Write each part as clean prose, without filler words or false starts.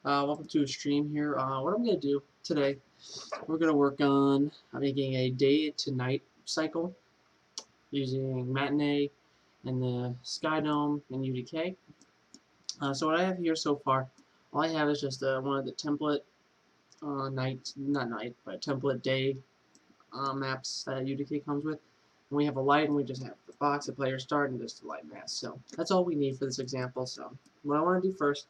Welcome to a stream here. What I'm going to do today, we're going to work on making a day to night cycle using Matinee and the skydome and UDK. So what I have here so far, all I have is just one of the template but template day maps that UDK comes with. And we have a light, and we just have the box, the player start, and just a light mask. So that's all we need for this example. So what I want to do first,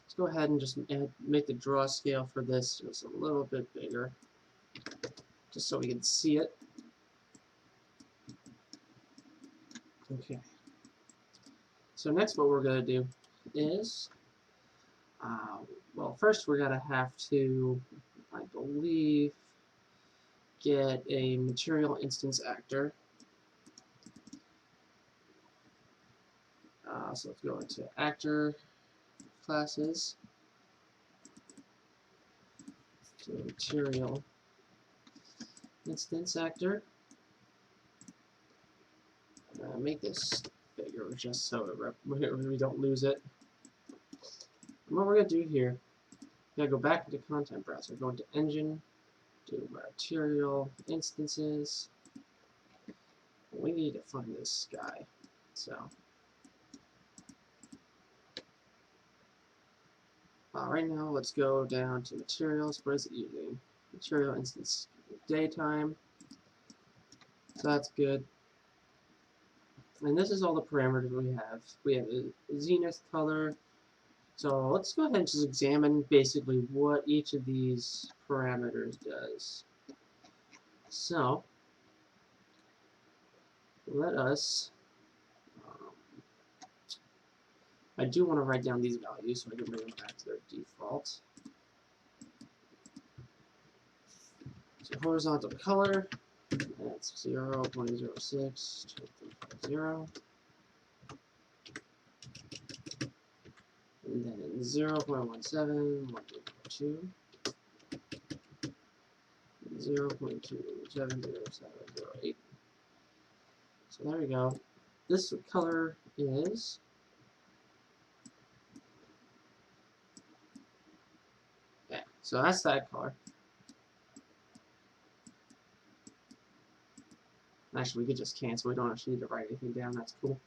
let's go ahead and just make the draw scale for this just a little bit bigger, just so we can see it. Okay. So next what we're going to do is, well, first we're going to have to, I believe, get a material instance actor. So let's go into actor classes, to material instance actor. Make this bigger just so we don't lose it. And what we're going to do here, we're going to go back into content browser, go into engine, do material instances. We need to find this guy. So right now, let's go down to materials. What is it using? Material instance daytime. So that's good. And this is all the parameters we have. We have a zenith color. So let's go ahead and just examine basically what each of these parameters does. So let us, I do want to write down these values so I can bring them back to their default. So horizontal color, that's 0.06 to 0. And then 0.17, 1.2, 0.270708. So there we go. This color is so that's that color. Actually, we could just cancel. We don't actually need to write anything down. That's cool.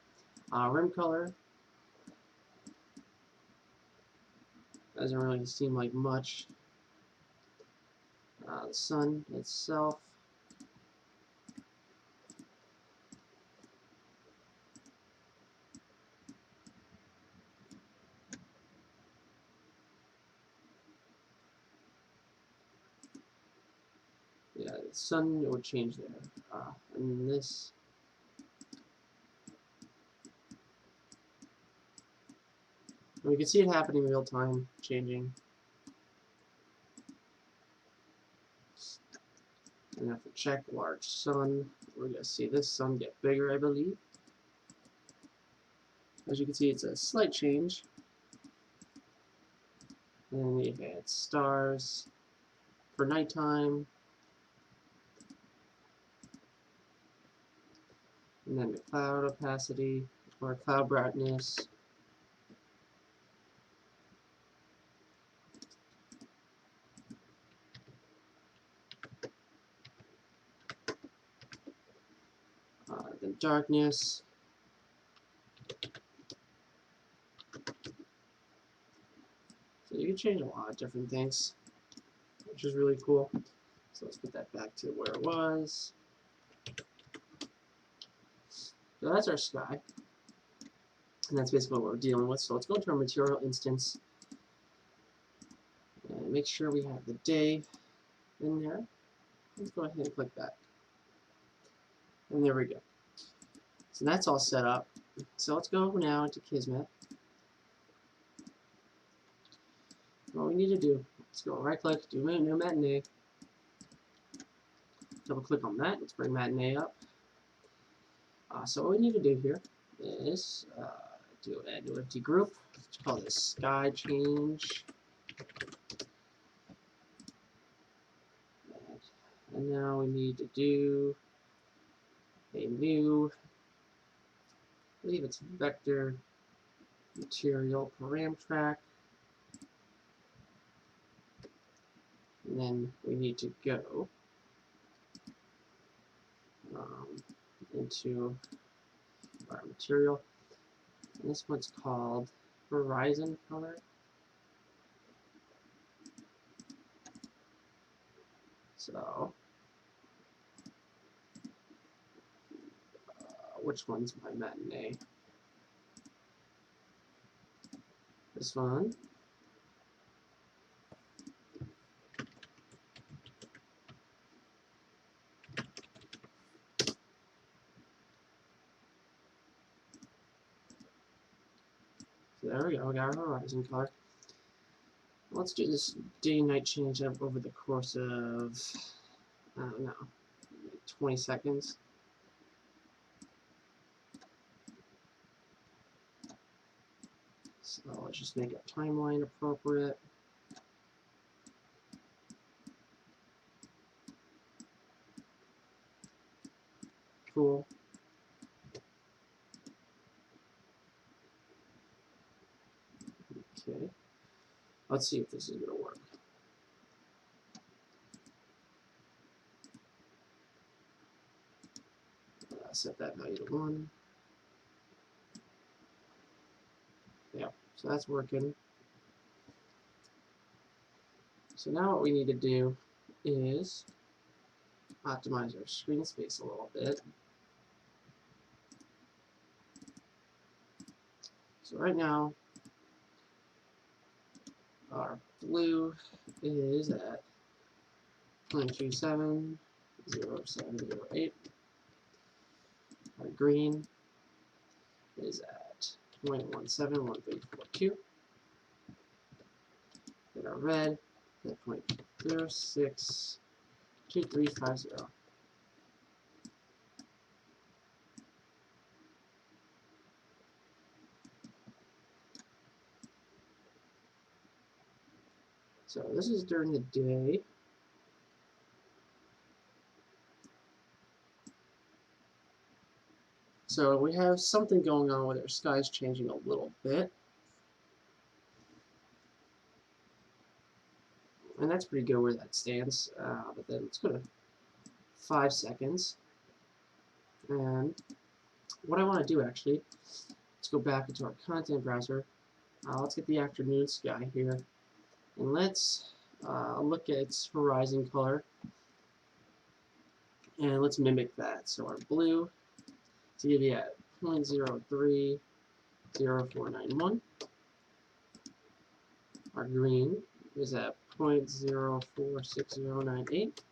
Rim color doesn't really seem like much. The sun itself. Yeah, the sun would change there. And this. And we can see it happening in real time, changing. And if we check large sun, we're going to see this sun get bigger, I believe. As you can see, it's a slight change. And then we had stars for nighttime. And then the cloud opacity, or cloud brightness. The darkness. So you can change a lot of different things, which is really cool. So let's put that back to where it was. So that's our sky. And that's basically what we're dealing with. So let's go into our material instance and make sure we have the day in there. Let's go ahead and click that. And there we go. So that's all set up. So let's go now into Kismet. What we need to do, let's go right click, do new Matinee. Double click on that, let's bring Matinee up. So what we need to do here is do an add new empty group. Let's call this sky change. And now we need to do a new, I believe it's vector material param track. And then we need to go into our material. And this one's called horizon color. So, which one's my matinee? This one. So there we go, we got our horizon color. Let's do this day-night change up over the course of, I don't know, 20 seconds. So let's just make a timeline appropriate. Cool. Okay. Let's see if this is going to work. Set that value to 1. Yeah, so that's working. So now what we need to do is optimize our screen space a little bit. So right now, our blue is at 0.270708. Our green is at 0.171342. And our red is at 0.062350. So this is during the day. So we have something going on with our skies changing a little bit. And that's pretty good where that stands. But then let's go to 5 seconds. And what I want to do actually, let's go back into our content browser. Let's get the afternoon sky here. And let's look at its horizon color. And let's mimic that. So our blue is going to be at 0.030491. Our green is at 0.046098.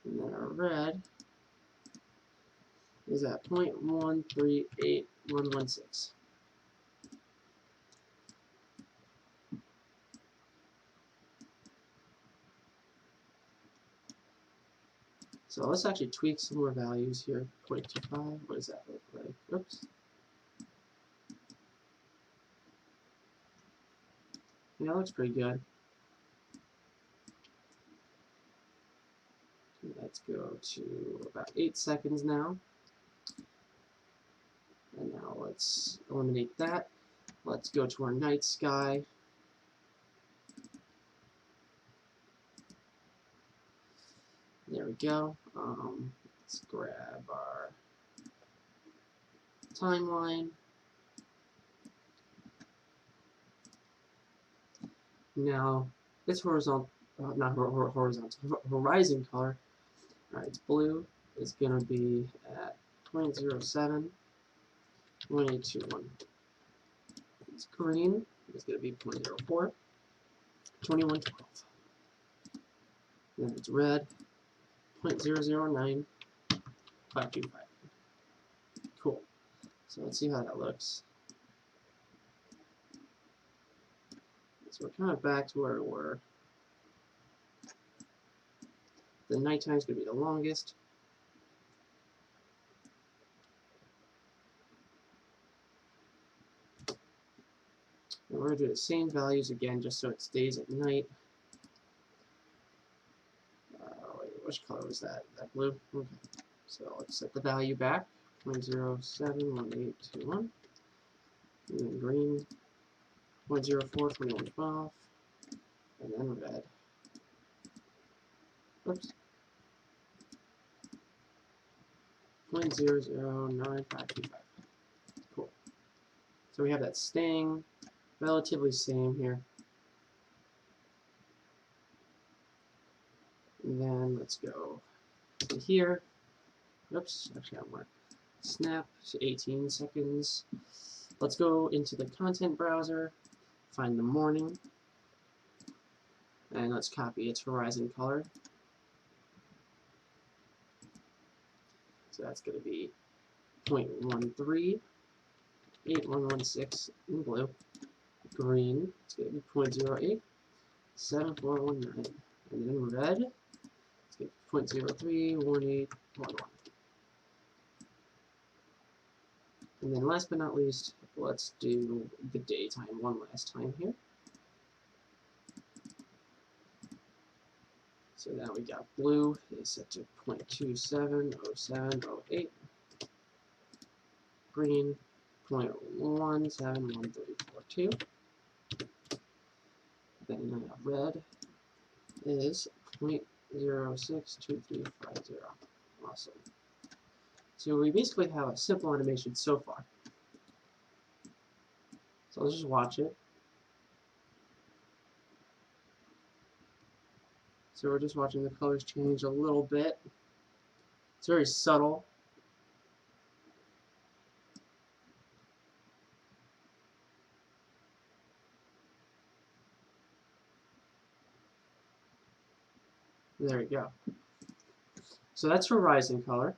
And then our red is at 0.138116. So let's actually tweak some more values here. 0.25, what does that look like? Oops. Yeah, that looks pretty good. Let's go to about 8 seconds now. And now let's eliminate that. Let's go to our night sky. There we go. Let's grab our timeline. Now, this horizontal, not horizontal, horizon color, alright, it's blue, is going to be at 0.071821. It's green, it's going to be 0.04, 2112. Then it's red, 0.009525. Cool. So let's see how that looks. So we're kind of back to where we were. The nighttime is going to be the longest. And we're going to do the same values again just so it stays at night. Wait, which color was that? That blue? Okay. So let's set the value back. 0.071821. And then green. 0.042112. And then red. Oops. 0.009525. Cool. So we have that staying relatively same here. And then let's go to here. Oops, actually I want snap to 18 seconds. Let's go into the content browser, find the morning, and let's copy its horizon color. So that's going to be 0.13, 8116 in blue. Green, it's going to be 0.08, 7419. And then red, it's going to be 0.03, 1811. And then last but not least, let's do the daytime one last time here. So now we got blue is set to 0.270708. Green 0.171342. Then red is 0.062350. Awesome. So we basically have a simple animation so far. So let's just watch it. So we're just watching the colors change a little bit. It's very subtle. There we go. So that's horizon color.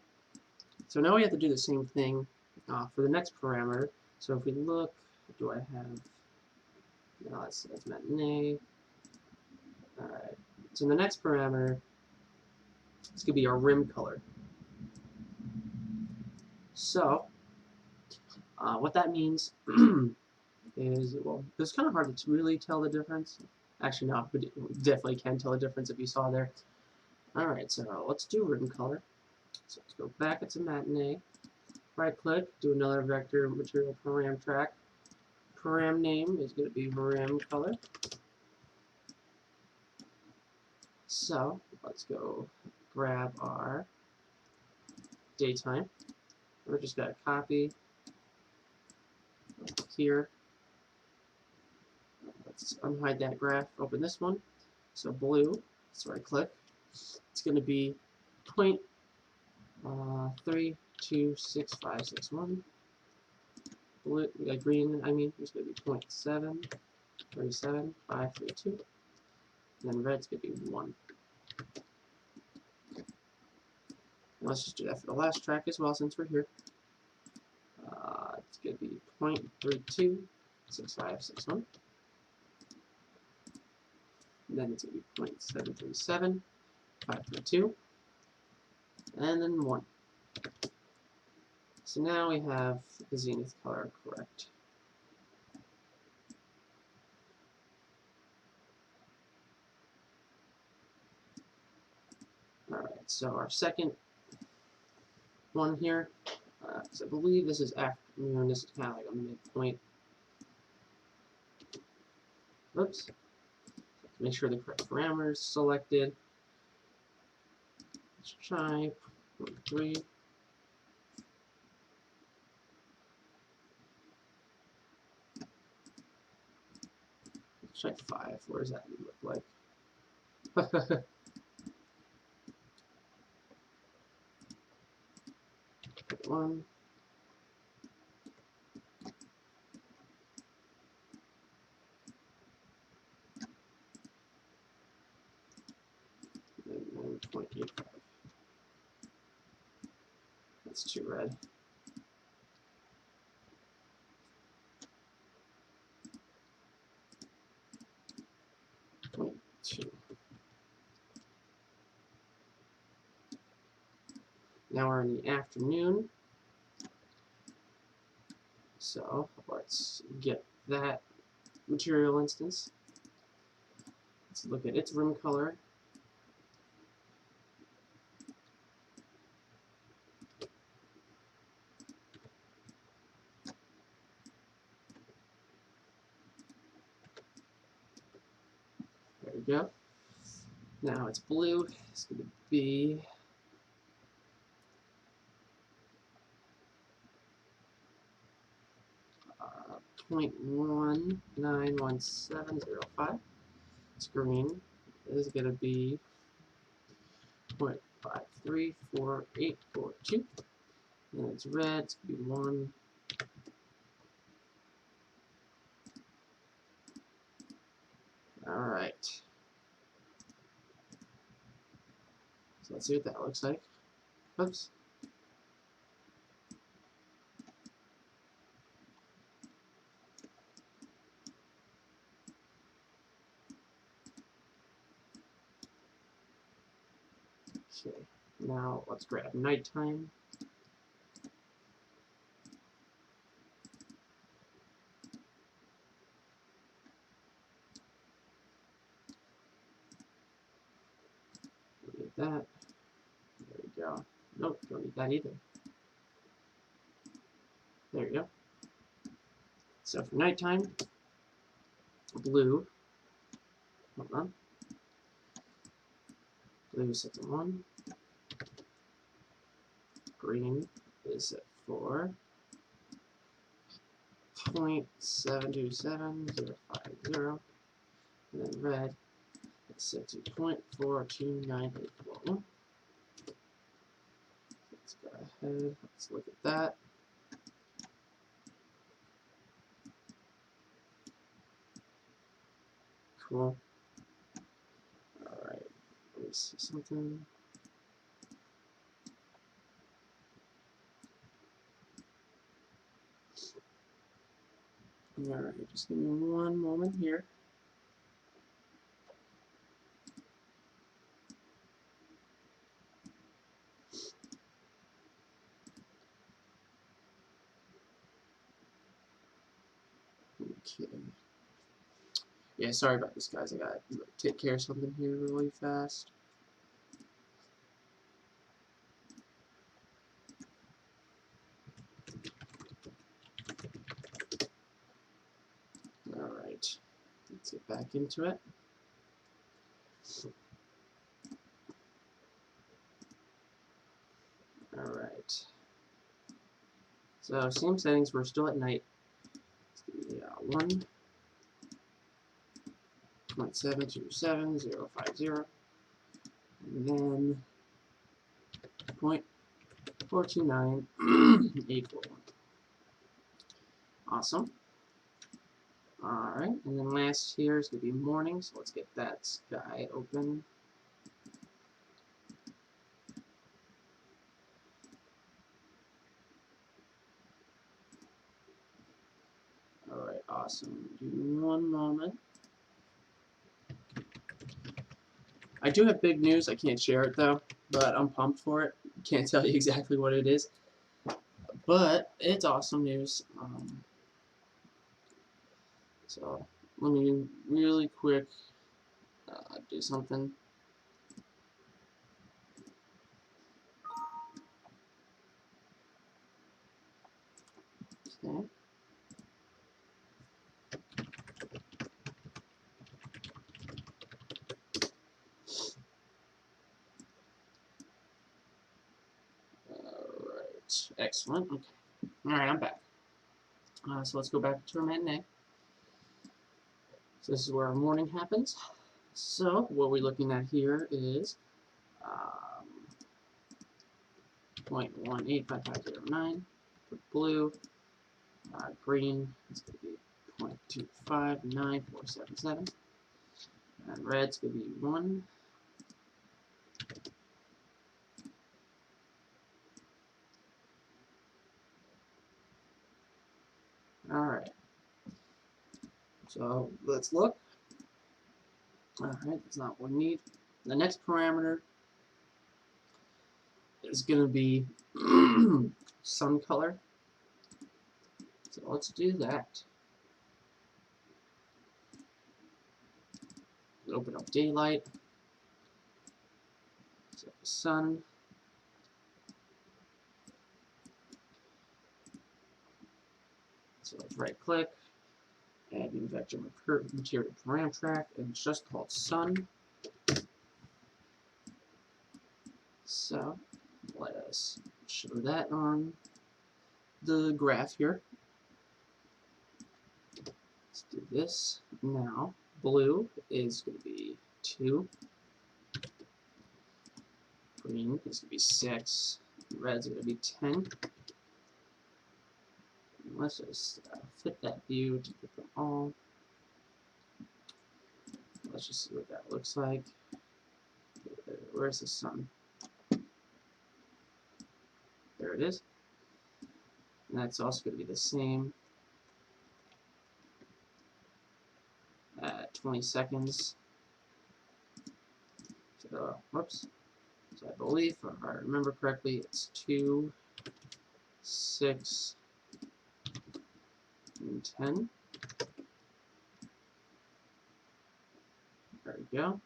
So now we have to do the same thing for the next parameter. So if we look, what do I have? No, that's matinee. Alright. So the next parameter, it's going to be our rim color. So what that means is, well, it's kind of hard to really tell the difference. Actually, no, but definitely can tell the difference if you saw there. Alright, so let's do rim color. So let's go back into matinee. Right click, do another vector material param track. Param name is going to be rim color. So let's go grab our daytime. We're just going to copy here. Let's unhide that graph, open this one. So blue, so right click. It's going to be 0.326561. Blue, green, I mean, it's going to be 0.737532. And then red's going to be 1. And let's just do that for the last track as well since we're here. It's going to be 0.326561. And then it's going to be 0.737532. And then 1. So now we have the zenith color correct. Alright, so our second one here, so I believe this is afternoon, this is kind of like a midpoint. Oops. Make sure the correct parameters selected. Let's try 3. Let's try 5. What does that look like? 1. And 9.85. That's too red. 0.2. Now we're in the afternoon. So let's get that material instance. Let's look at its rim color. There we go. Now it's blue. It's going to be 0.191705. It's green. Is going to be 0.534842. And it's red. It's going to be 1. Alright. So let's see what that looks like. Oops. Okay. Now let's grab nighttime. Don't need that. There we go. Nope, don't need that either. There you go. So for nighttime, blue. Hold on. Blue is set to 1. Green is set for 0.727050. And then red is set to 0.429841. Let's go ahead. Let's look at that. Cool. Alright. Let me see something. Alright, just give me one moment here. Okay. Yeah, sorry about this, guys. I gotta take care of something here really fast. Alright, let's get back into it. Alright. So, same settings, we're still at night. Yeah, 1.727050. And then 0.429841. Awesome. Alright, and then last here is going to be morning, so let's get that sky open. Alright, awesome. Give me one moment. I do have big news. I can't share it though, but I'm pumped for it. Can't tell you exactly what it is, but it's awesome news. So let me really quick do something. Okay. Alright, excellent. Okay. Alright, I'm back. So let's go back to our matinee. So this is where our morning happens. So what we're looking at here is 0.185509 for blue. Green is going to be 0.259477. And red's going to be 1. Alright. So let's look. Alright, that's not what we need. The next parameter is going to be sun color. So let's do that. Open up daylight. So sun. So let's right click, add new vector material param track, and it's just called sun. So let us show that on the graph here. Let's do this now. Blue is going to be 2. Green is going to be 6. Red's going to be 10. Let's just fit that view to get them all. Let's just see what that looks like. Where's the sun? There it is. And that's also going to be the same at 20 seconds. So, whoops. So I believe, if I remember correctly, it's 2, 6, and 10. There we go.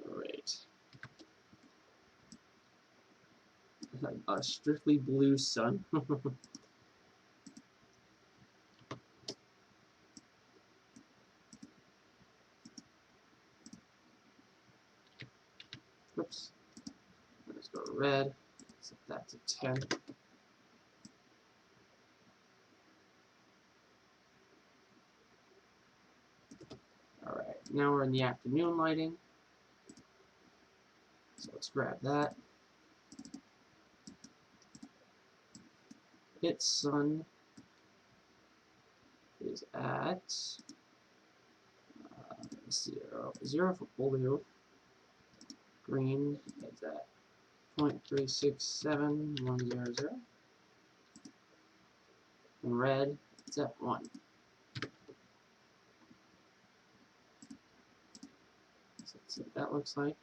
Alright. A strictly blue sun. Oops. Let's go red. Set that to 10. Alright, now we're in the afternoon lighting. So let's grab that. Its sun is at 0 for blue. Green is at 0.367100. And red is at 1. So let's see what that looks like.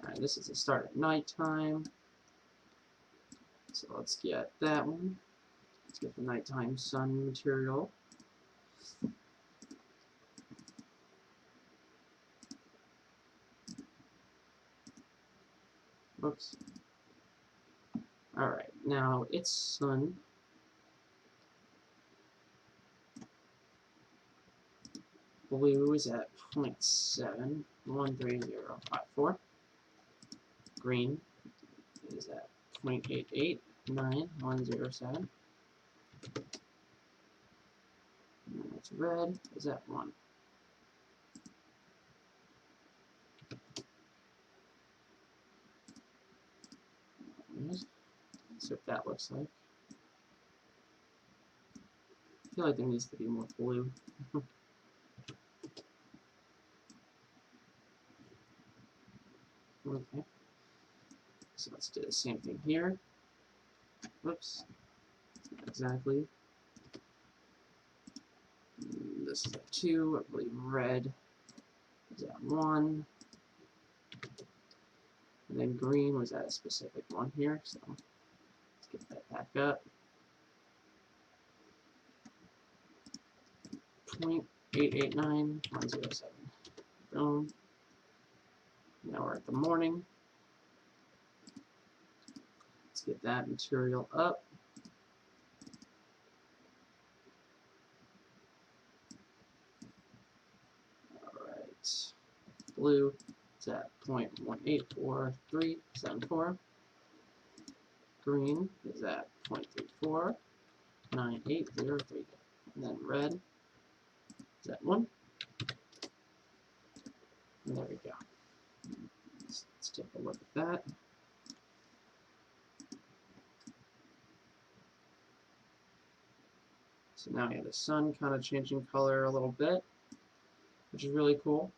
Alright, this is the start at nighttime. So let's get that one. Let's get the nighttime sun material. Oops. Alright, now its sun blue is at 0.713054. Green is at 0.889107. And its red is at 1. So what that looks like. I feel like there needs to be more blue. Okay. So let's do the same thing here. Whoops. Not exactly. This is at 2. I believe red is at 1. And then green was at a specific one here. So let's get that back up. 0.889107. Boom. Now we're at the morning. Let's get that material up. Alright. Blue is at 0.184374. Green is at 0.349803. And then red is at 1. And there we go. Let's take a look at that. So now we have the sun kind of changing color a little bit, which is really cool.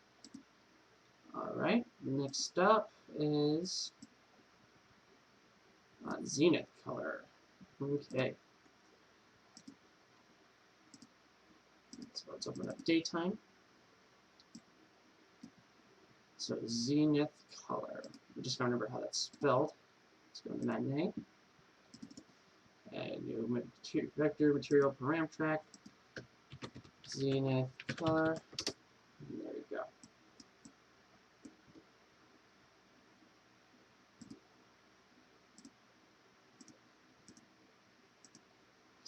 Alright, next up is zenith color. Okay. So let's open up daytime. So zenith color. I'm just going to remember how that's spelled. Let's go to matinee. And new vector material param track. Zenith color. And there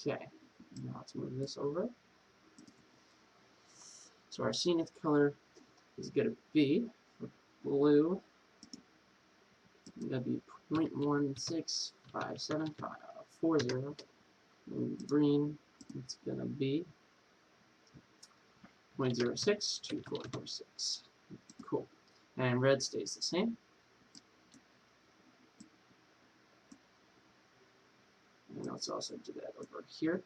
Okay, now let's move this over. So our zenith color is going to be for blue, going to be 0.1657540, and green, it's going to be 0.062446. Cool. And red stays the same. And let's also do that over here.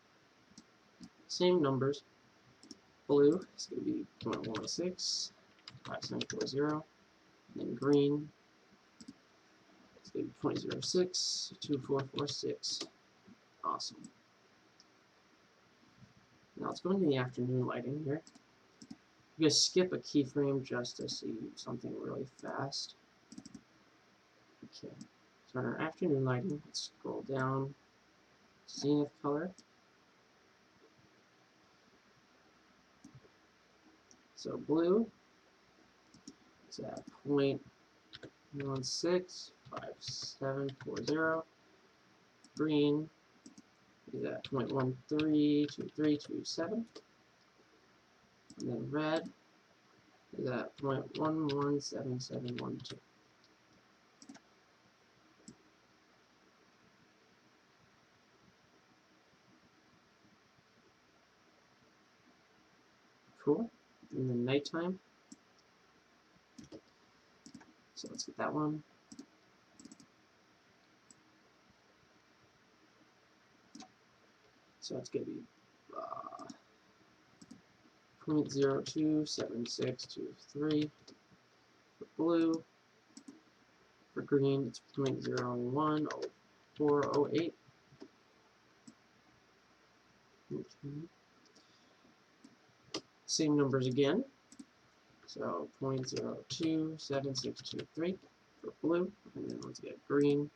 Same numbers. Blue is going to be 0.1065740, and green is going to be 0.062446. Awesome. Now let's go into the afternoon lighting here. I'm going to skip a keyframe just to see something really fast. Okay, so in our afternoon lighting, let's scroll down, zenith color. So blue is at 0.165740. Green is at 0.132327. And then red is at 0.117712. Cool. And then nighttime. So let's get that one. So it's going to be 0.027623 for blue. For green, it's 0.010408. Okay. Same numbers again. So 0.027623 for blue. And then let's get green.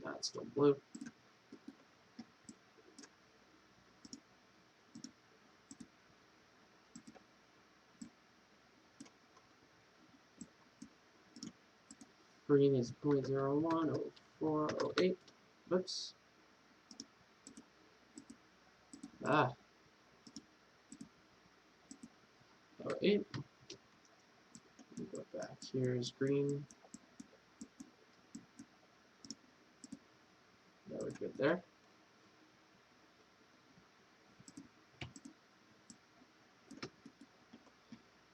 That's still blue. Green is 0.010408. Oops. Ah. 08. Go back. Here's green. Yeah, we're good there.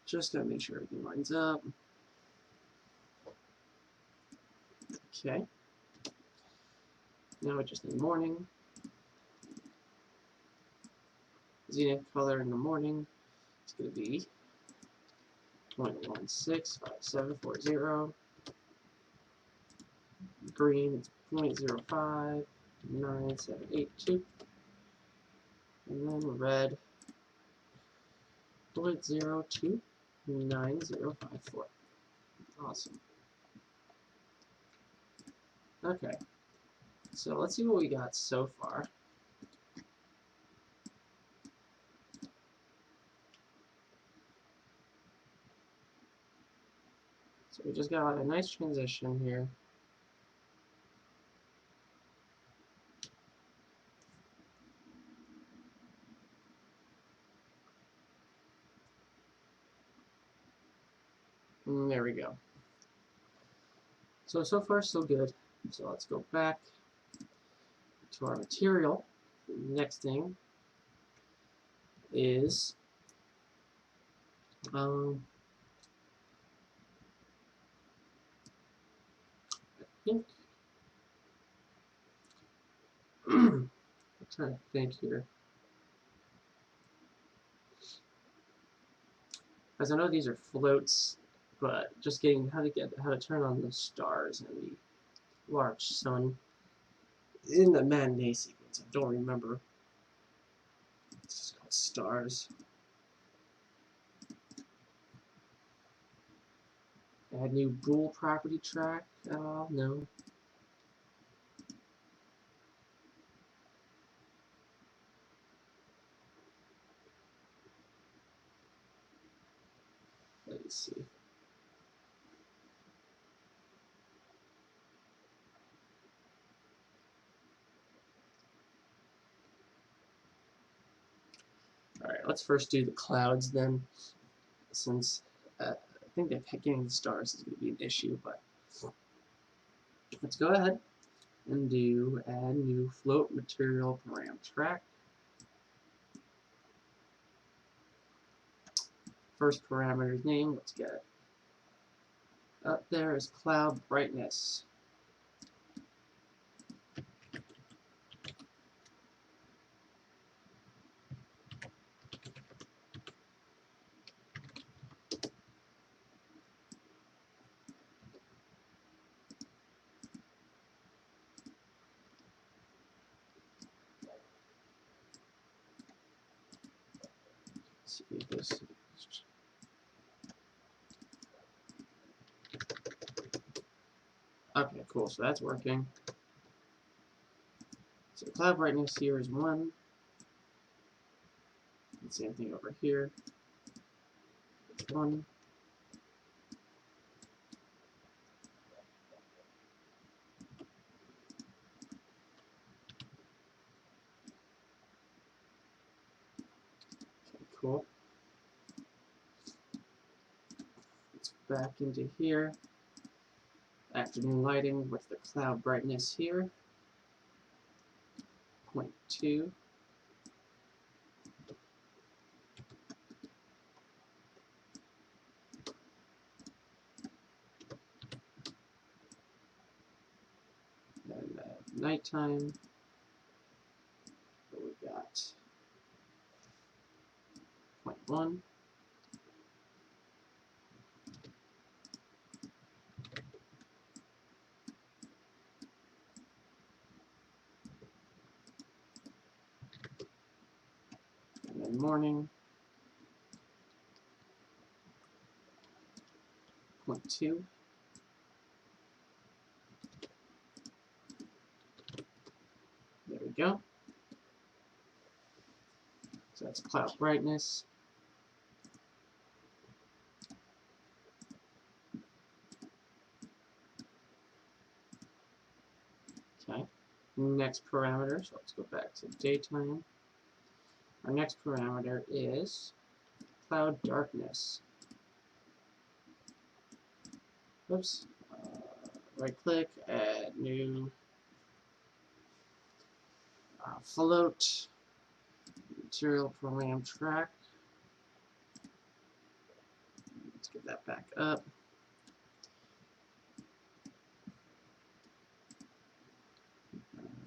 Just gotta make sure everything lines up. Okay. Now we just need morning. Zenith color in the morning. It's gonna be 0.165740. Green, it's 0.059782. And then red, 0.029054. Awesome. Okay. So let's see what we got so far. So we just got a nice transition here. And there we go. So far so good. So let's go back to our material. The next thing is I think I'm trying to think here. As I know these are floats, but just getting how to turn on the stars and the large sun in the matinee sequence. I don't remember. It's just called stars. Add new bool property track at all? No. Let's see. let's first do the clouds then, since I think that getting the stars is going to be an issue, but let's go ahead and do add new float material param track. First parameter's name, let's get it. Up there is cloud brightness. Let's see if this. Okay, cool. So that's working. So cloud brightness here is 1. And same thing over here. It's 1. Okay, cool. Let's back into here. Afternoon lighting with the cloud brightness here. 0.2. And nighttime. What we got? 0.1. And then morning. 0.2. There we go. So that's cloud brightness. Okay. Next parameter, so let's go back to daytime. Our next parameter is cloud darkness. Oops. Right click, add new float material param track. Let's get that back up.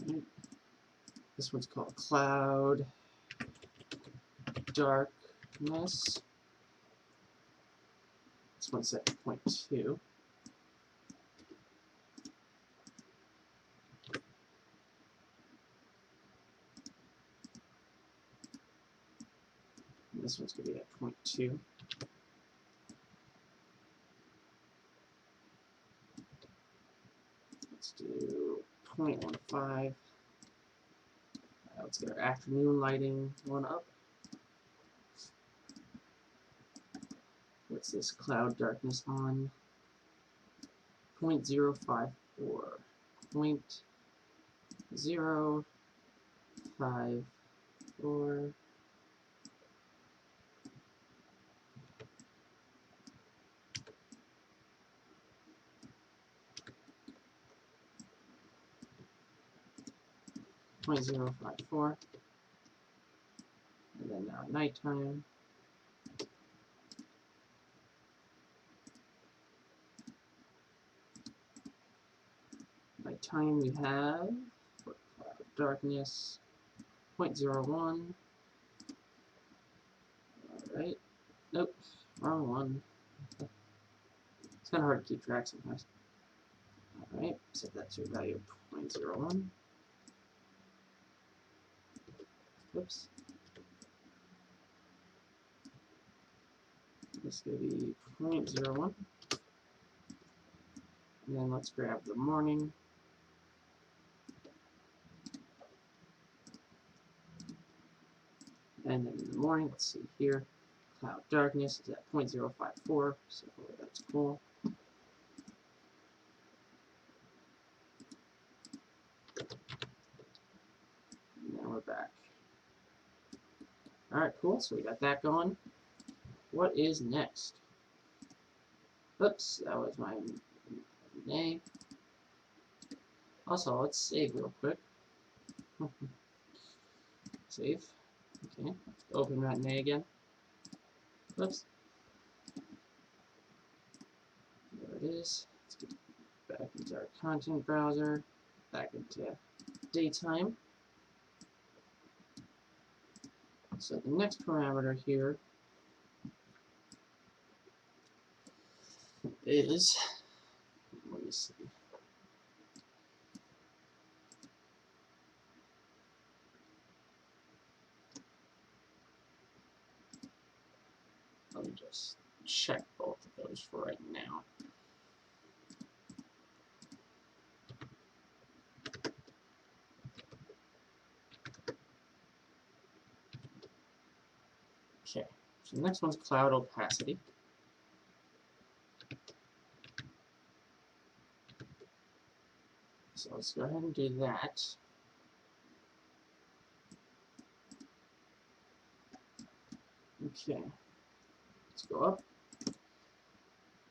Right. This one's called cloud darkness. This one's set to 0.2. And this one's going to be at 0.2. Let's do 0.15. Let's get our afternoon lighting one up. What's this cloud darkness on? 0.054. 0.054. .054, and then now nighttime. Nighttime we have for cloud darkness 0.01. Alright. Nope. Wrong one. It's kind of hard to keep track sometimes. Alright. Set that to a value of 0.01. Whoops. This is going to be 0.01. And then let's grab the morning. And then in the morning, let's see here. Cloud darkness is at 0.054, so that's cool. Now we're back. Alright, cool. So we got that going. What is next? Oops, that was my name. Also, let's save real quick. Save. Okay. Open that Nay again. Oops. There it is. Let's get back into our content browser. Back into daytime. So the next parameter here is, let me see. Let me just check both of those for right now. Okay, so the next one's cloud opacity. So let's go ahead and do that. Okay, let's go up.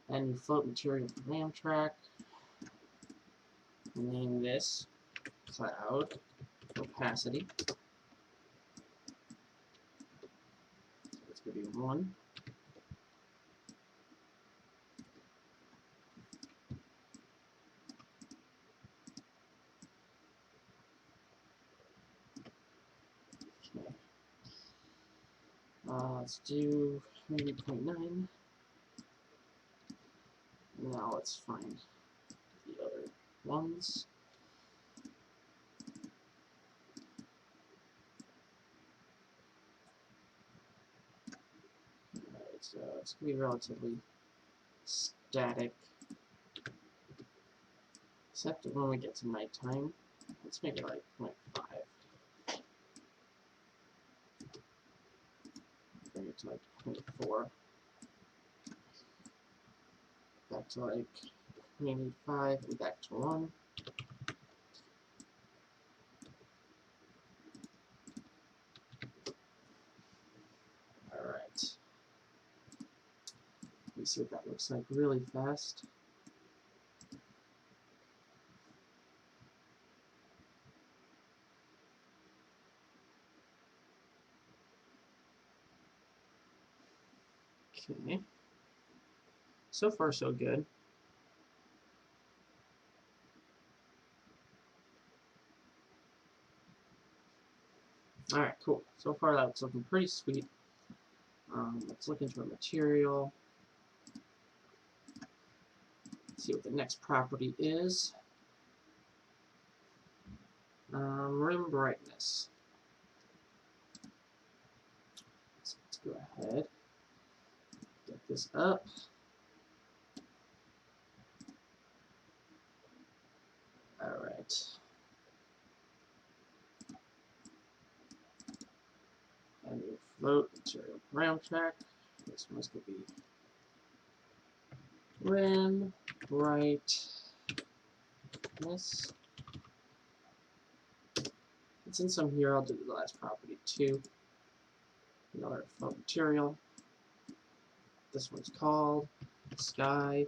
And float material RAM track. Name this cloud opacity. So it's going to be 1. Okay. Let's do maybe 0.9. Now let's find the other ones. Alright, so it's going to be relatively static, except when we get to nighttime. Let's make it like 0.5. Bring it to like 0.4. Back to like maybe 5 and back to 1. Alright. Let me see what that looks like really fast. Okay. So far, so good. Alright, cool. So far, that's looking pretty sweet. Let's look into a material. See what the next property is. Room brightness. So let's go ahead. Get this up. Alright. And we float material RAM track. This one's going to be rim brightness. And since I'm here, I'll do the last property too. Another float material. This one's called sky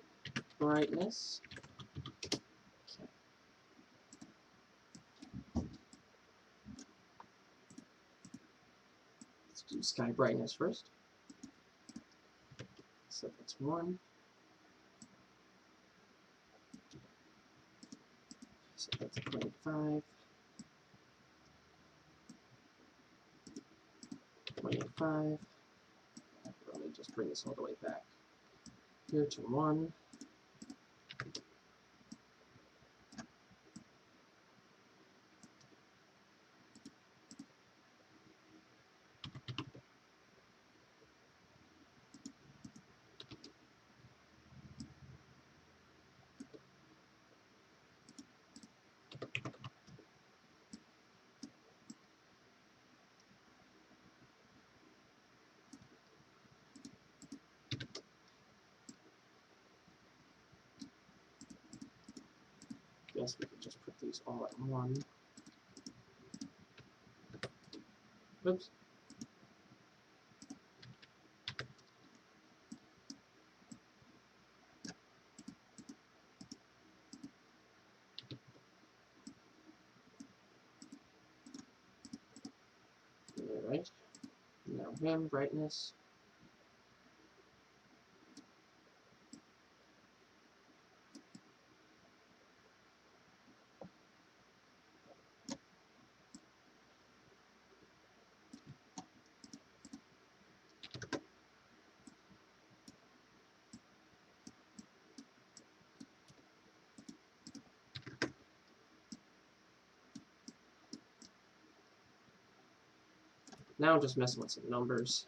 brightness. Okay. Let's do sky brightness first. So that's 1. So that's 0.5. 0.5. Let me just bring this all the way back here to 1. Guess we could just put these all at 1. Oops. Rim brightness. Now I'm just messing with some numbers.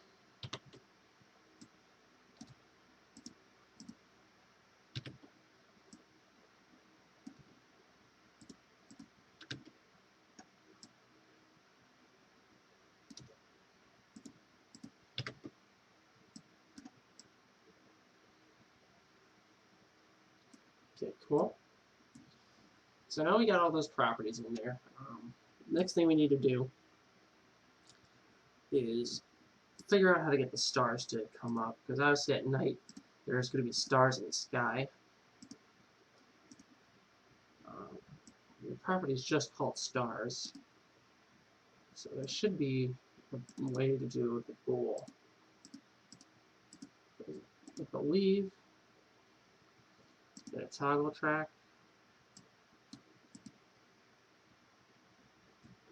Okay, cool. So now we got all those properties in there. Next thing we need to do is figure out how to get the stars to come up, because obviously at night there's going to be stars in the sky. The property is just called stars, so there should be a way to do the goal. I believe that a toggle track,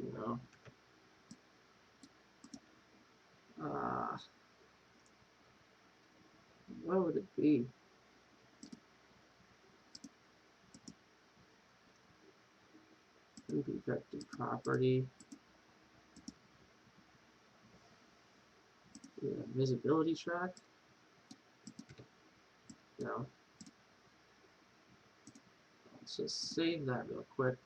you know, what would it be? Maybe vector property. Yeah, visibility track. No. Let's just save that real quick.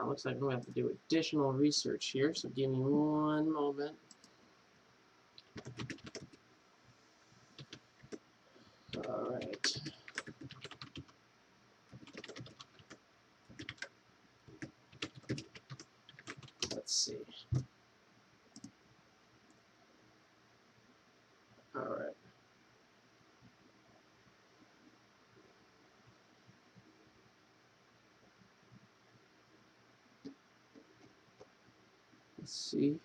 Looks like we're going to have to do additional research here, so give me one moment. Alright. Let's see. Alright. Let's see.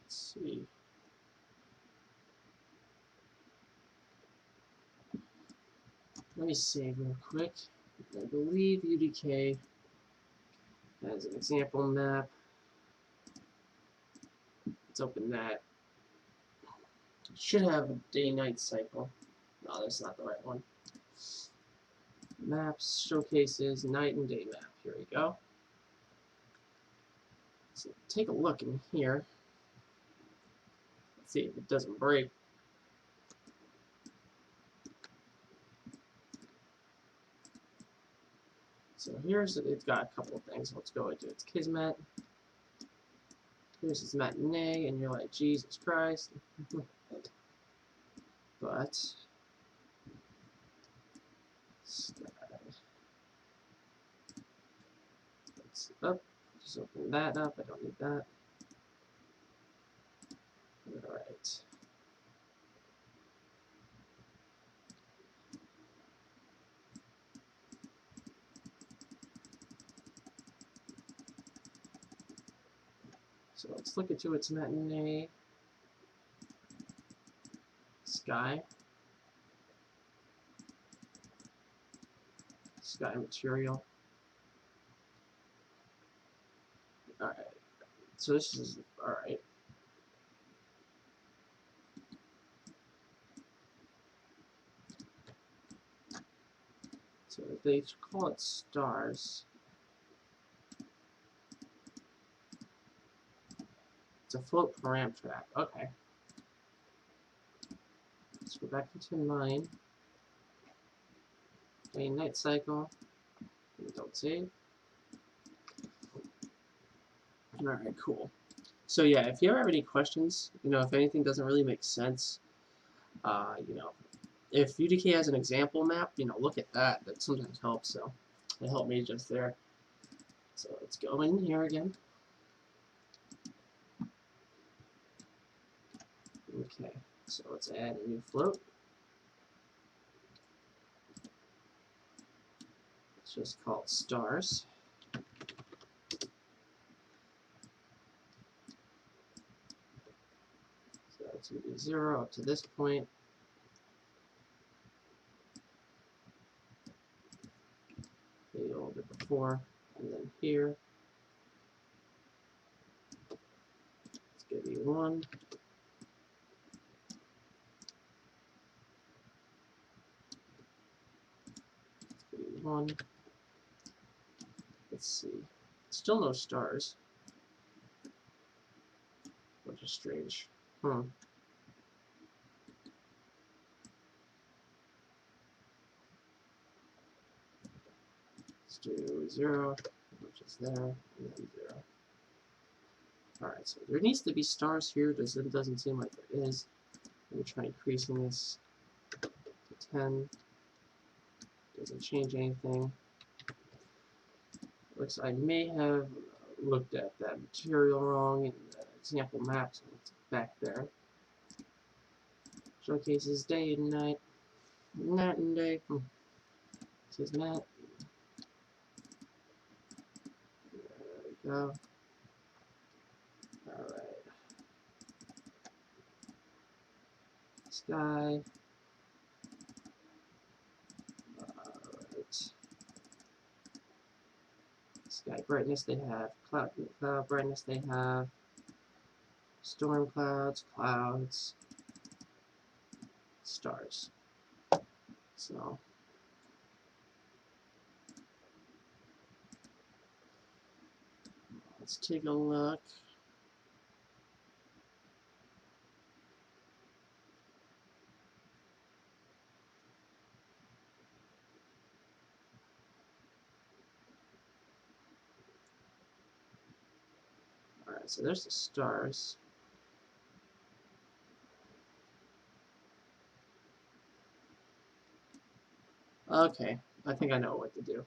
Let's see. Let me save real quick. I believe UDK has an example map. Let's open that. It should have a day-night cycle. No, that's not the right one. Maps, showcases, night and day map. Here we go. So take a look in here. Let's see if it doesn't break. So here's, it's got a couple of things. Let's go into its Kismet. Here's its matinee, and you're like, Jesus Christ. But it's up. Just open that up. I don't need that. Alright. So let's look into its matinee. Sky material. Alright. So this is alright. So they call it stars. It's a float param track. Okay. Let's go back into 9. Day and night cycle. Don't save. Alright, cool. So yeah, if you ever have any questions, if anything doesn't really make sense, if UDK has an example map, look at that. That sometimes helps. So it helped me just there. So let's go in here again. Okay, so let's add a new float. It's just called stars. So it's going to be 0 up to this point. Maybe a little bit before, and then here. It's going to be 1. It's going to be 1. Let's see. Still no stars. Which is strange. Let's do 0, which is there, and then 0. Alright, so there needs to be stars here. It doesn't seem like there is. Let me try increasing this to 10. Doesn't change anything. Looks I may have looked at that material wrong in the example map, so it's back there. Showcases day and night. Night and day. This is Matt. There we go. Alright. Sky. Alright. Sky brightness they have. Cloud brightness they have. Storm clouds, clouds, stars. So let's take a look. Alright, so there's the stars. Okay, I think I know what to do.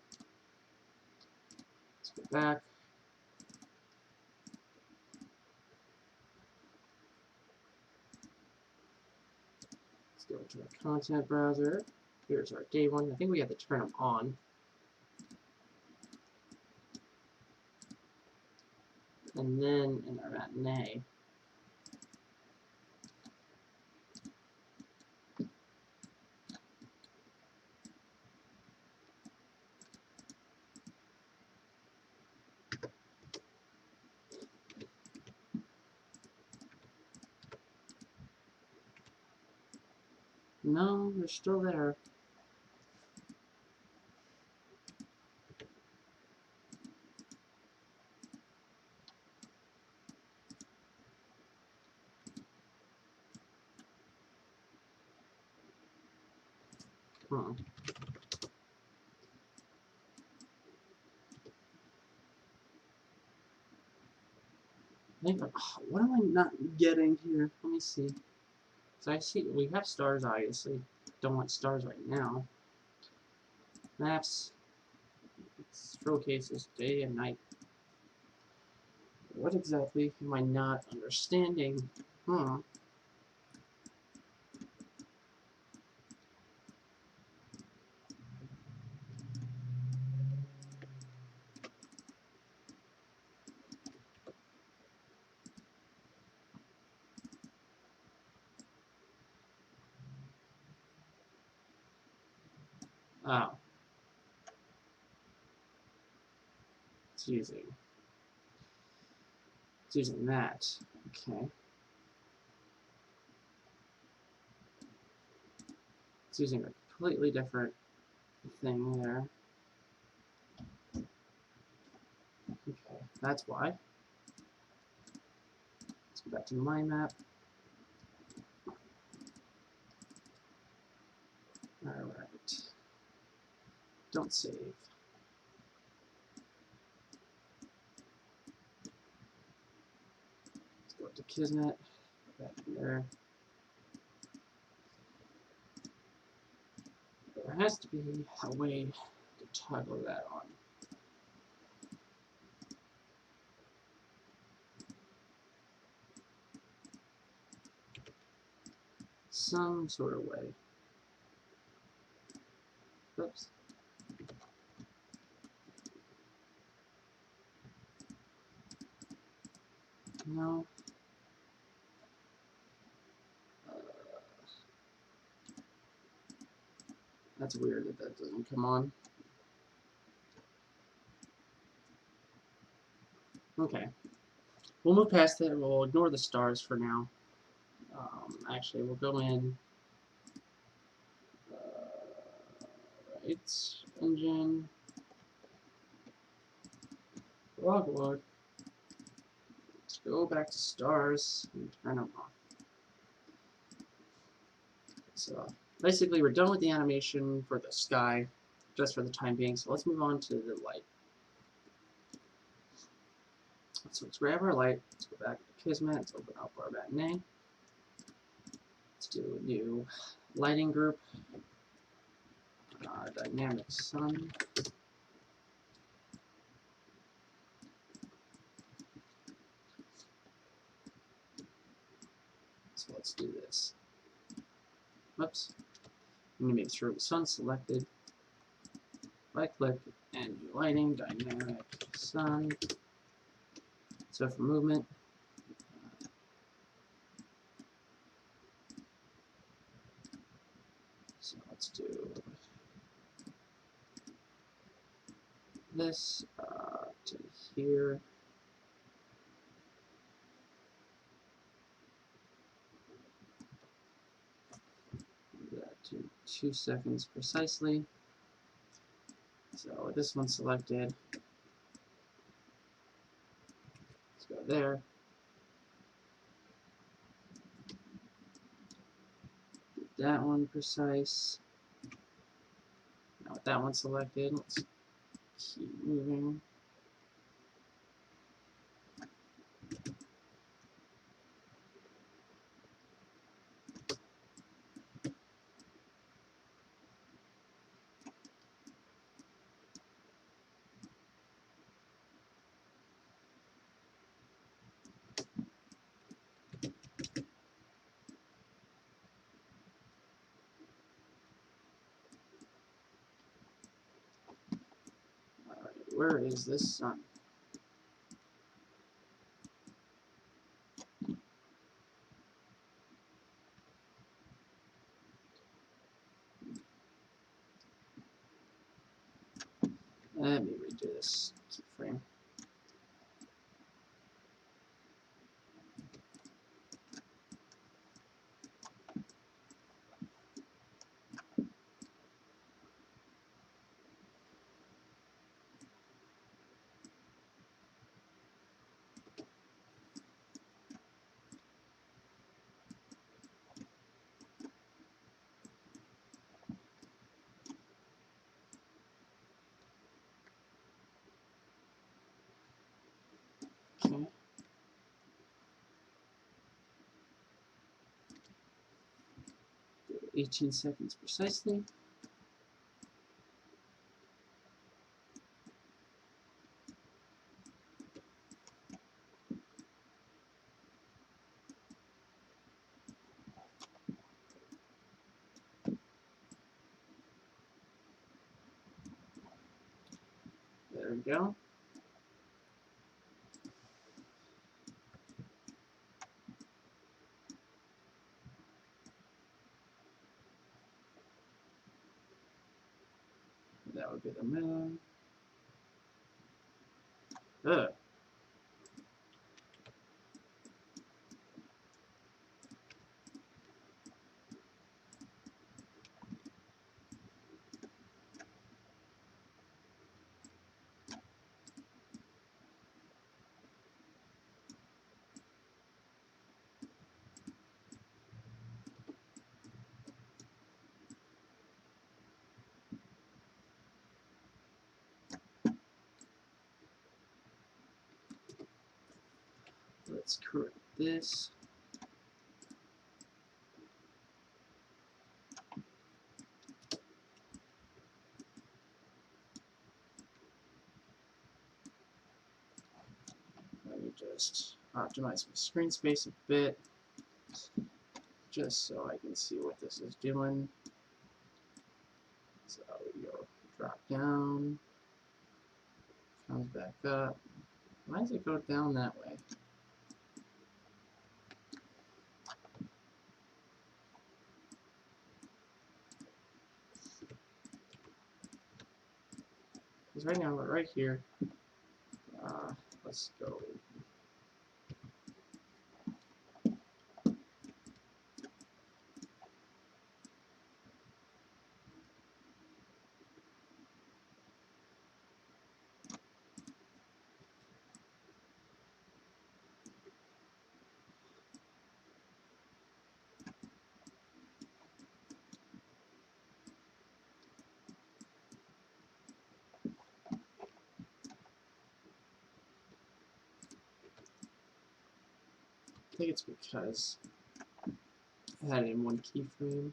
Let's go back. Let's go to our content browser. Here's our day one. I think we have to turn them on. And then in our matinee, no, they're still there. I think, what am I not getting here? Let me see. So I see we have stars, obviously. Don't want stars right now. Maps. Showcases day and night. What exactly am I not understanding? Oh. It's using that. Okay. It's using a completely different thing there. Okay, that's why. Let's go back to my map. Alright. Don't save. Let's go up to Kismet. Back in there. There has to be a way to toggle that on. some sort of way. Oops. No. That's weird that that doesn't come on. Okay. We'll move past it. We'll ignore the stars for now. Actually, we'll go in. Right. Engine. Logwood. Let's go back to stars and turn them off. So basically, we're done with the animation for the sky, just for the time being. So let's move on to the light. So let's grab our light. Let's go back to Kismet. Let's open up our matinee. Let's do a new lighting group. Dynamic sun. So let's do this. Whoops. I'm going to make sure the sun's selected. Right click and do lighting, dynamic sun. So for movement, so let's do this to here. Do that to 2 seconds precisely. So this one's selected. Let's go there. Get that one precise. Now with that one selected, let's keep moving. Alright, where is this sun? Let me redo this keyframe. Okay. 18 seconds precisely. There we go. That would be the moon. Ugh. Let's correct this. Let me just optimize my screen space a bit. just so I can see what this is doing. So we go drop down, comes back up. Why does it go down that way? Because right now we're right here. Let's go. I think it's because I had it in one keyframe.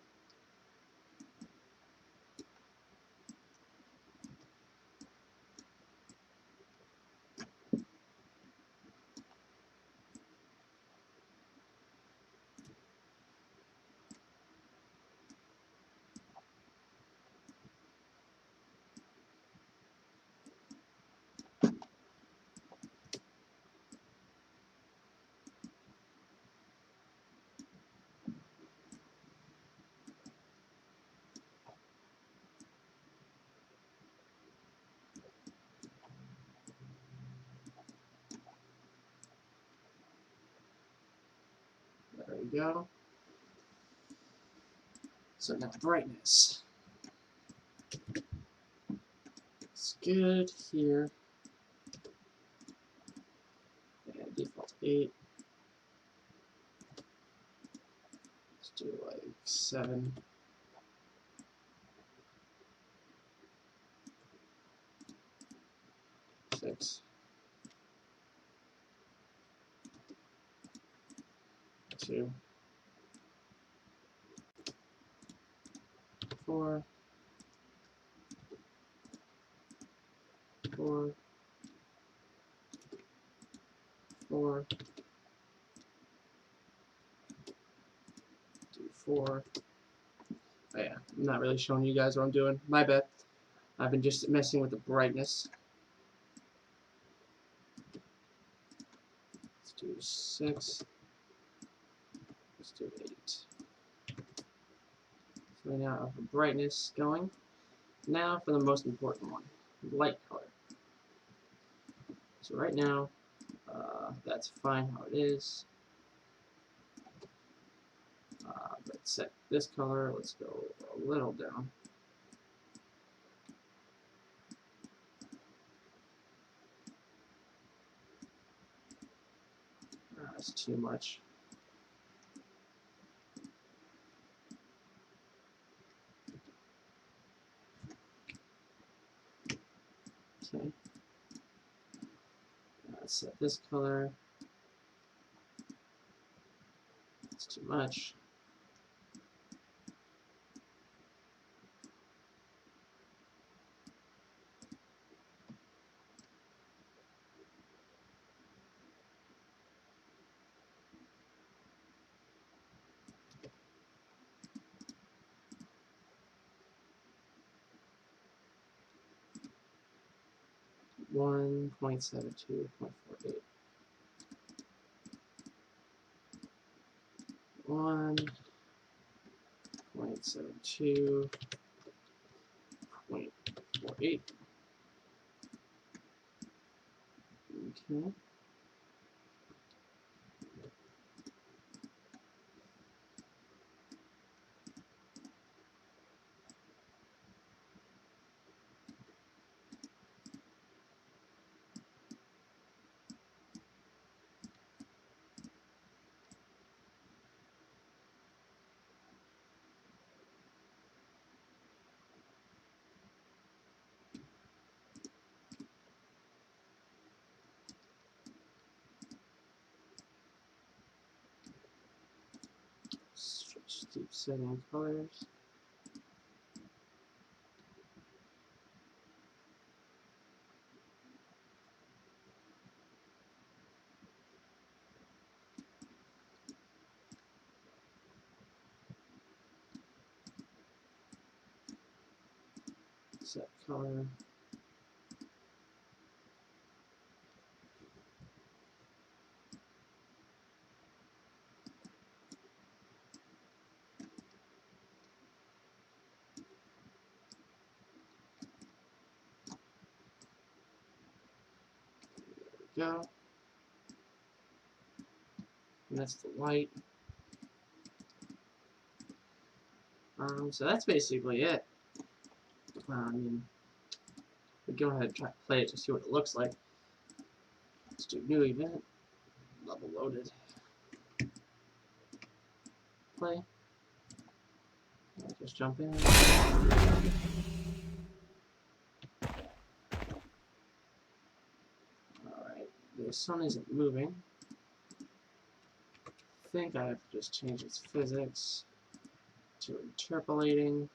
There we go. So now brightness. It's good here. And default 8. Let's do like 7. 6. 2. 4. 4. 4. Do 4. Oh yeah, I'm not really showing you guys what I'm doing. My bad. I've been just messing with the brightness. Let's do 6. Let's do 8. So now I have the brightness going. Now for the most important one, light color. So right now, that's fine how it is. Let's set this color. Let's go a little down. That's too much. Okay. Let's set this color. It's too much. One 1.72.48. 1.72.48. Okay. Switch deep setting colors. Set color. Go. And that's the light. So that's basically it. I mean, we go ahead and try to play it to see what it looks like. Let's do new event. Level loaded. Play. I'll just jump in. Alright, the sun isn't moving. I think I have to just change its physics to interpolating.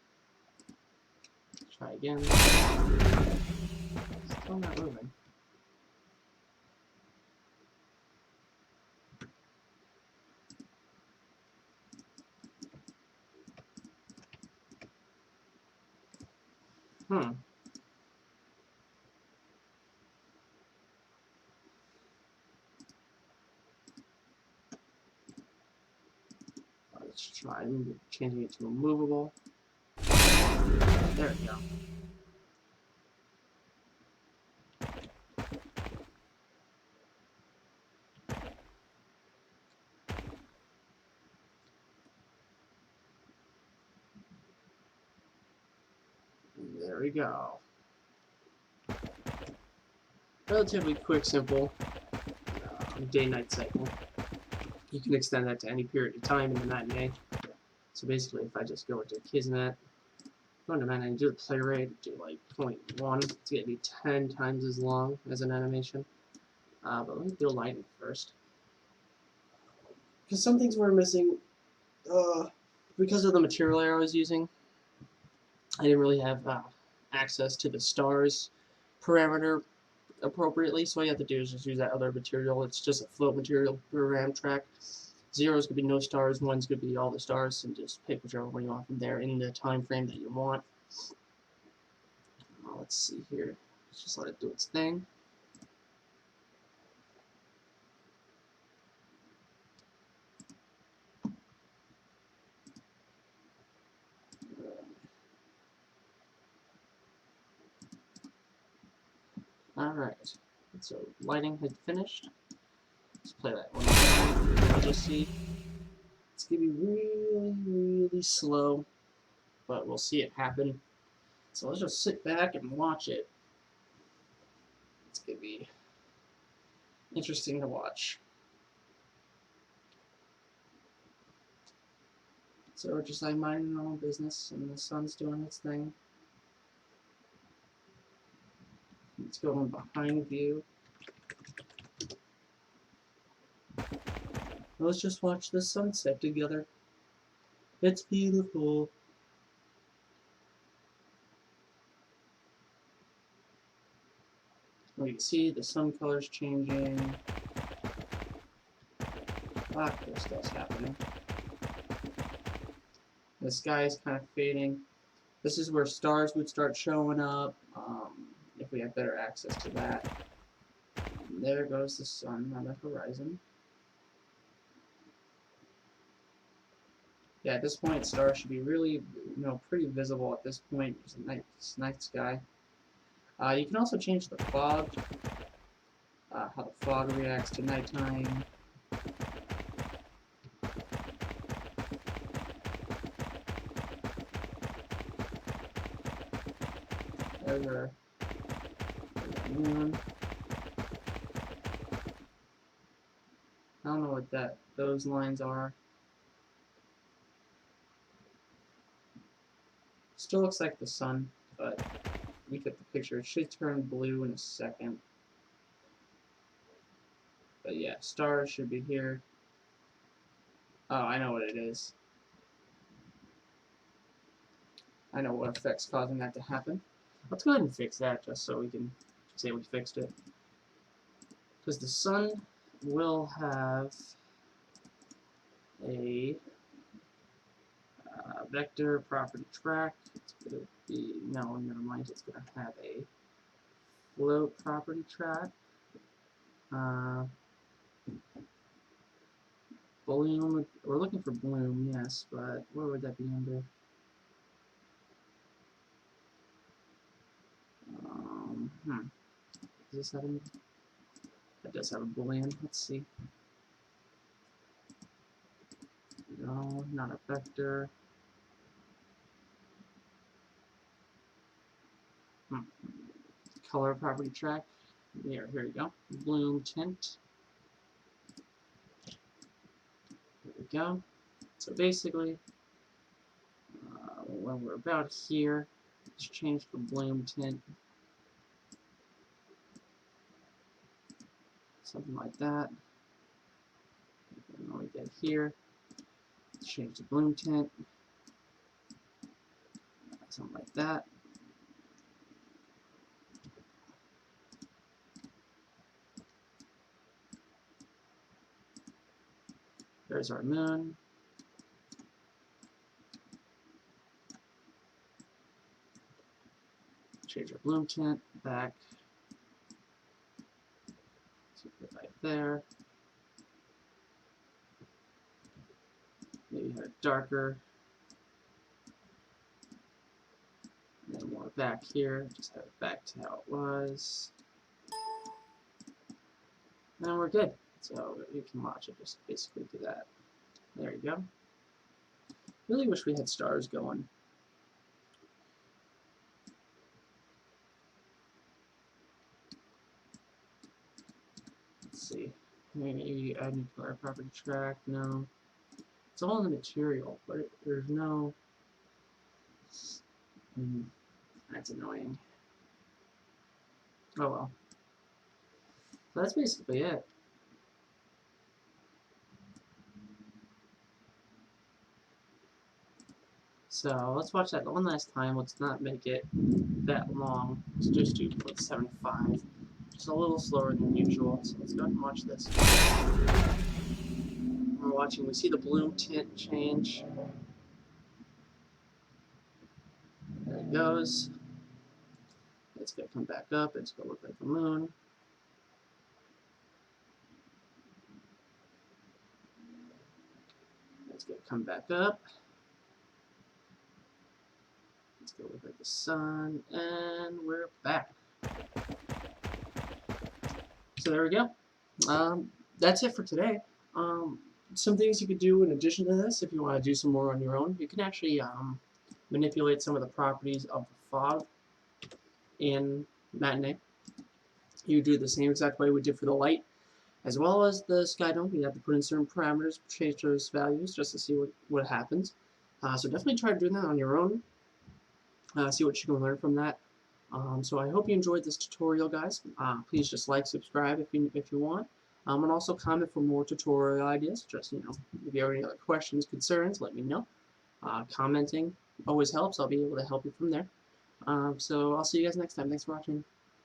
Try again. Still not moving. Let's try changing it to a movable. There we go. There we go. Relatively quick, simple day-night cycle. You can extend that to any period of time in the night and day. So basically, if I just go into Kismet, go into night and do the play rate, do like 0.1, it's going to be 10 times as long as an animation. But let me do lighting first. Because some things were missing because of the material I was using. I didn't really have access to the stars parameter appropriately, so all you have to do is just use that other material. It's just a float material per RAM track. 0 is going to be no stars, 1 is going to be all the stars, and just pick whichever one you want from there in the time frame that you want. Let's see here. Let's just let it do its thing. Alright, so lighting had finished. Let's play that one more time. You'll just see it's going to be really, really slow, but we'll see it happen. So let's just sit back and watch it. It's going to be interesting to watch. So we're just like minding our own business, and the sun's doing its thing. Let's go on behind view. Let's just watch the sunset together. It's beautiful. We can see the sun colors changing. Lots of stuff's happening. The sky is kind of fading. This is where stars would start showing up if we had better access to that. And there goes the sun on the horizon. Yeah, at this point, stars should be really, pretty visible at this point. There's a night sky. You can also change the fog, how the fog reacts to nighttime. There's our moon. I don't know what those lines are. Still looks like the sun, but look at the picture. It should turn blue in a second. But yeah, stars should be here. Oh, I know what it is. I know what effect's causing that to happen. Let's go ahead and fix that just so we can say we fixed it. Because the sun will have a vector property track. Let's put it be, no, never mind, it's going to have a float property track. Bloom, we're looking for bloom, yes, but where would that be under? Does this have any? That does have a boolean. Let's see. No, not a vector. Color property track. Here we go. Bloom tint. There we go. So basically, when we're about here, let's change the bloom tint. Something like that. And when we get here, let's change the bloom tint. Something like that. There's our moon. Change our bloom tint back. So put it right there. Maybe have it darker. And then more back here. Just have it back to how it was. And we're good. So you can watch it just basically do that. There you go. Really wish we had stars going. Let's see. Maybe add new color property track. No. It's all in the material, but there's no. That's annoying. Oh well. So that's basically it. So let's watch that one last time. Let's not make it that long. Let's just do 0.75. Just a little slower than usual. So let's go ahead and watch this. We're watching. We see the bloom tint change. There it goes. It's going to come back up. It's going to look like the moon. It's going to come back up. It's going to look like the sun. And we're back. So there we go. That's it for today. Some things you could do in addition to this, if you want to do some more on your own, you can actually manipulate some of the properties of the fog in Animating. You do it the same exact way we did for the light, as well as the skydome. You have to put in certain parameters, change those values just to see what happens. So definitely try doing that on your own. See what you can learn from that. So I hope you enjoyed this tutorial, guys. Please just like, subscribe if you want. And also comment for more tutorial ideas. Just, if you have any other questions, concerns, let me know. Commenting always helps. I'll be able to help you from there. So I'll see you guys next time. Thanks for watching.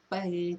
Bye.